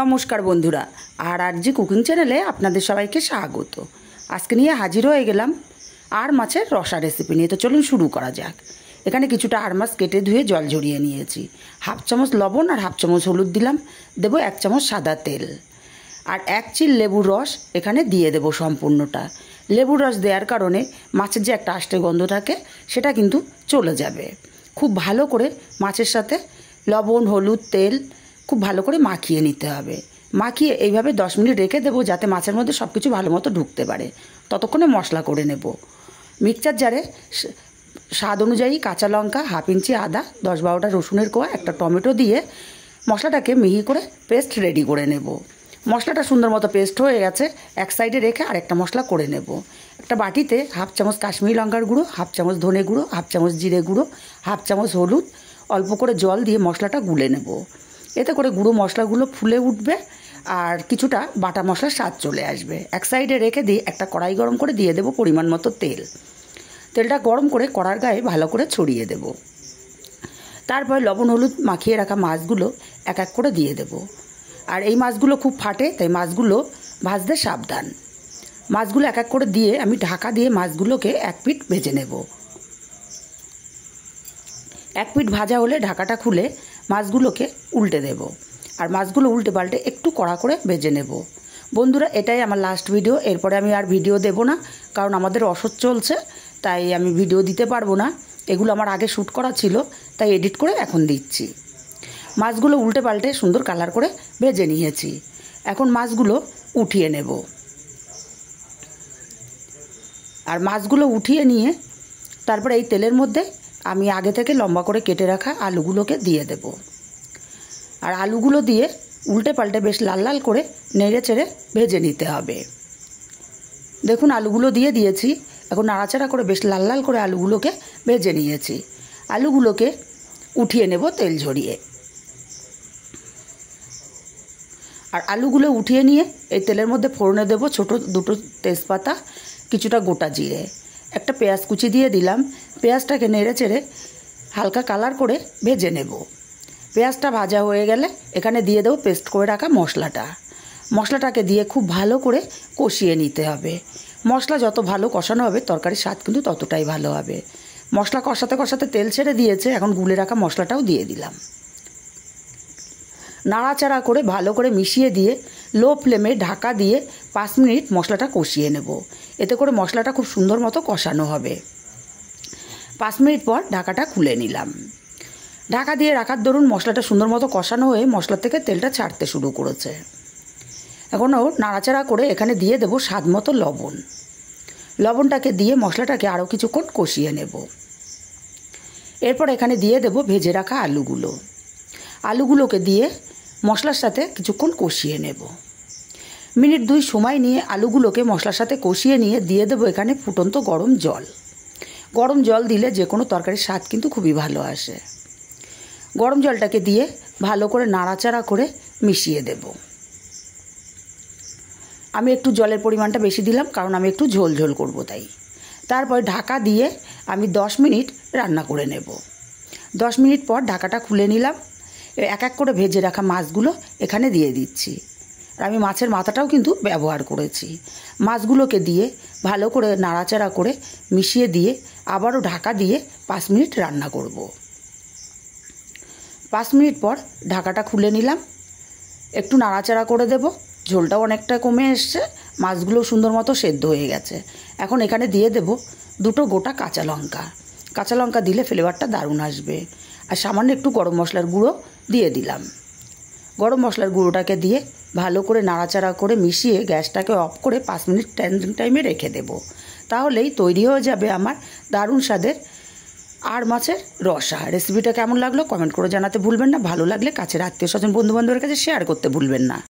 নমস্কার বন্ধুরা, আর জি কুকিং চ্যানেলে আপনাদের সবাইকে স্বাগত। আজকে নিয়ে হাজির হয়ে গেলাম আর মাছের রসা রেসিপি নিয়ে। তো চলুন শুরু করা যাক। এখানে কিছুটা আর মাছ কেটে ধুয়ে জল ঝরিয়ে নিয়েছি। হাফ চামচ লবণ আর হাফ চামচ হলুদ দিলাম। দেবো 1 চামচ সাদা তেল আর 1 চিল লেবুর রস এখানে দিয়ে দেবো সম্পূর্ণটা। লেবুর রস দেওয়ার কারণে মাছের যে একটা আষ্টে গন্ধ থাকে সেটা কিন্তু চলে যাবে। খুব ভালো করে মাছের সাথে লবণ হলুদ তেল খুব ভালো করে মাখিয়ে নিতে হবে। মাখিয়ে এইভাবে 10 মিনিট রেখে দেবো যাতে মাছের মধ্যে সব কিছু ভালো মতো ঢুকতে পারে। ততক্ষণে মশলা করে নেব। মিক্সচার জারে স্বাদ অনুযায়ী কাঁচা লঙ্কা, হাফ ইঞ্চি আদা, 10-12টা রসুনের কোয়া, একটা টমেটো দিয়ে মশলাটাকে মিহি করে পেস্ট রেডি করে নেব। মশলাটা সুন্দর মতো পেস্ট হয়ে গেছে, এক সাইডে রেখে আরেকটা মশলা করে নেব। একটা বাটিতে হাফ চামচ কাশ্মীরি লঙ্কার গুঁড়ো, হাফ চামচ ধনে গুঁড়ো, হাফ চামচ জিরে গুঁড়ো, হাফ চামচ হলুদ, অল্প করে জল দিয়ে মশলাটা গুলে নেব। এতে করে গুঁড়ো মশলাগুলো ফুলে উঠবে আর কিছুটা বাটা মশলার স্বাদ চলে আসবে। এক সাইডে রেখে দিয়ে একটা কড়াই গরম করে দিয়ে দেবো পরিমাণ মতো তেল। তেলটা গরম করে কড়ার গায়ে ভালো করে ছড়িয়ে দেব। তারপর লবণ হলুদ মাখিয়ে রাখা মাছগুলো এক এক করে দিয়ে দেব। আর এই মাছগুলো খুব ফাটে, তাই মাছগুলো ভাজতে সাবধান। মাছগুলো এক এক করে দিয়ে আমি ঢাকা দিয়ে মাছগুলোকে 1 পিঠ ভেজে নেব। 1 পিঠ ভাজা হলে ঢাকাটা খুলে মাছগুলোকে উল্টে দেব। আর মাছগুলো উল্টে পাল্টে একটু কড়া করে ভেজে নেব। বন্ধুরা, এটাই আমার লাস্ট ভিডিও। এরপরে আমি আর ভিডিও দেব না, কারণ আমাদের অসহ্য চলছে, তাই আমি ভিডিও দিতে পারবো না। এগুলো আমার আগে শ্যুট করা ছিল, তাই এডিট করে এখন দিচ্ছি। মাছগুলো উল্টে পাল্টে সুন্দর কালার করে ভেজে নিয়েছি। এখন মাছগুলো উঠিয়ে নেব। আর মাছগুলো উঠিয়ে নিয়ে তারপরে এই তেলের মধ্যে আমি আগে থেকে লম্বা করে কেটে রাখা আলুগুলোকে দিয়ে দেব। আর আলুগুলো দিয়ে উল্টে পাল্টে বেশ লাল লাল করে নেড়ে চেড়ে ভেজে নিতে হবে। দেখুন আলুগুলো দিয়ে দিয়েছি। এখন নাড়াচাড়া করে বেশ লাল লাল করে আলুগুলোকে ভেজে নিয়েছি। আলুগুলোকে উঠিয়ে নেব তেল ঝরিয়ে। আর আলুগুলো উঠিয়ে নিয়ে এই তেলের মধ্যে ফোড়নে দেব ছোট 2টো তেজপাতা, কিছুটা গোটা জিরে, একটা পেঁয়াজ কুচি দিয়ে দিলাম। পেঁয়াজটাকে নেড়ে চেড়ে হালকা কালার করে ভেজে নেব। পেঁয়াজটা ভাজা হয়ে গেলে এখানে দিয়ে দেবো পেস্ট করে রাখা মশলাটা। মশলাটাকে দিয়ে খুব ভালো করে কষিয়ে নিতে হবে। মশলা যত ভালো কষানো হবে তরকারির স্বাদ কিন্তু ততটাই ভালো হবে। মশলা কষাতে কষাতে তেল ছেড়ে দিয়েছে, এখন গুলে রাখা মশলাটাও দিয়ে দিলাম। নাড়াচাড়া করে ভালো করে মিশিয়ে দিয়ে লো ফ্লেমে ঢাকা দিয়ে 5 মিনিট মশলাটা কষিয়ে নেব। এতে করে মশলাটা খুব সুন্দর মতো কষানো হবে। 5 মিনিট পর ঢাকাটা খুলে নিলাম। ঢাকা দিয়ে রাখার দরুন মশলাটা সুন্দর মতো কষানো হয়ে মশলা থেকে তেলটা ছাড়তে শুরু করেছে। এখনও নাড়াচাড়া করে এখানে দিয়ে দেব স্বাদ মতো লবণ। লবণটাকে দিয়ে মশলাটাকে আরও কিছুক্ষণ কষিয়ে নেব। এরপর এখানে দিয়ে দেব ভেজে রাখা আলুগুলো। আলুগুলোকে দিয়ে মশলার সাথে কিছুক্ষণ কষিয়ে নেব। মিনিট 2 সময় নিয়ে আলুগুলোকে মশলার সাথে কষিয়ে নিয়ে দিয়ে দেবো এখানে ফুটন্ত গরম জল। গরম জল দিলে যে কোনো তরকারির স্বাদ কিন্তু খুবই ভালো আসে। গরম জলটাকে দিয়ে ভালো করে নাড়াচাড়া করে মিশিয়ে দেব। আমি একটু জলের পরিমাণটা বেশি দিলাম, কারণ আমি একটু ঝোল ঝোল করব তাই। তারপর ঢাকা দিয়ে আমি 10 মিনিট রান্না করে নেব। 10 মিনিট পর ঢাকাটা খুলে নিলাম। এক এক করে ভেজে রাখা মাছগুলো এখানে দিয়ে দিচ্ছি। আর আমি মাছের মাথাটাও কিন্তু ব্যবহার করেছি। মাছগুলোকে দিয়ে ভালো করে নাড়াচাড়া করে মিশিয়ে দিয়ে আবারও ঢাকা দিয়ে 5 মিনিট রান্না করব। 5 মিনিট পর ঢাকাটা খুলে নিলাম। একটু নাড়াচাড়া করে দেব। ঝোলটাও অনেকটা কমে এসছে, মাছগুলো সুন্দর মতো সেদ্ধ হয়ে গেছে। এখন এখানে দিয়ে দেব 2টো গোটা কাঁচা লঙ্কা। কাঁচা লঙ্কা দিলে ফ্লেভারটা দারুণ আসবে। আর সামান্য একটু গরম মশলার গুঁড়ো দিয়ে দিলাম। গরম মশলার গুঁড়োটাকে দিয়ে ভালো করে নাড়াচাড়া করে মিশিয়ে গ্যাসটাকে অফ করে 5 মিনিট টাইমে রেখে দেব। তাহলেই তৈরি হয়ে যাবে আমার দারুণ স্বাদের আর মাছের রসা। রেসিপিটা কেমন লাগলো কমেন্ট করে জানাতে ভুলবেন না। ভালো লাগলে কাছের আত্মীয় স্বজন বন্ধুবান্ধবের কাছে শেয়ার করতে ভুলবেন না।